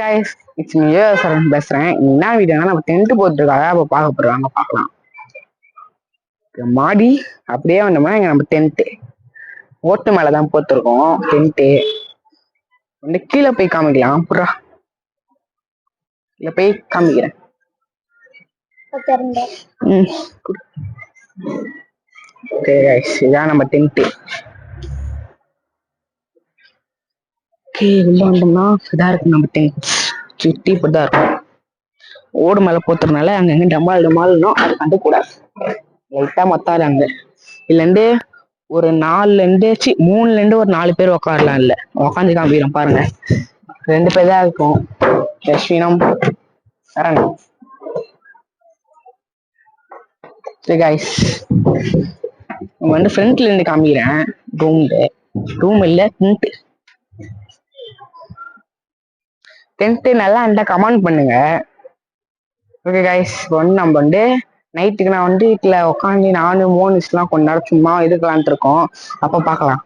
guys, it's me சரண் பேசுறேன். என்ன வீடியோனா நம்ம டென்ட் போட்டுருக்காங்க அப்ப பார்க்க போறாங்க பார்க்கலாம். மாடி அப்படியே வந்தோம்னா இங்க நம்ம டென்ட் ஓட்டு மேலதான் போட்டிருக்கோம். டென்ட் வந்து கீழே போய் காமிக்கலாம். புறா கீழே போய் காமிக்கிறேன். ஓகே guys, இதான் நம்ம டென்ட். ஓகே உள்ள வந்தோம்னா இதா இருக்கு நம்ம டென்ட். சுத்தி இப்படிதான் இருக்கும். ஓடு மேல போத்துறதுனால அங்கங்க டமால்னோ அது கண்டுக்கூடாது. லைட்டா மத்தாதாங்க இதுல இருந்து ஒரு 3ல இருந்து ஒரு 4 பேர் உட்காரலாம். இல்ல உட்காந்து காமிக்கிறோம் பாருங்க. 2 பேர் தான் இருக்கும். யஸ்வினம் சரண். சரி கைஸ், நம்ம வந்து ஃப்ரண்ட்ல இருந்து காமிக்கிறேன். ரூம் இல்ல டென்ட் நல்லா இருந்தா கமெண்ட் பண்ணுங்க. ஓகே கைஸ், இப்போ வந்து நம்ம வந்து நைட்டுக்கு நான் வந்து வீட்டில் உட்காந்து 4 மோனிஸ்லாம் கொஞ்ச நேரம் சும்மா இருக்கலான்ட்டு இருக்கோம். அப்போ பார்க்கலாம்.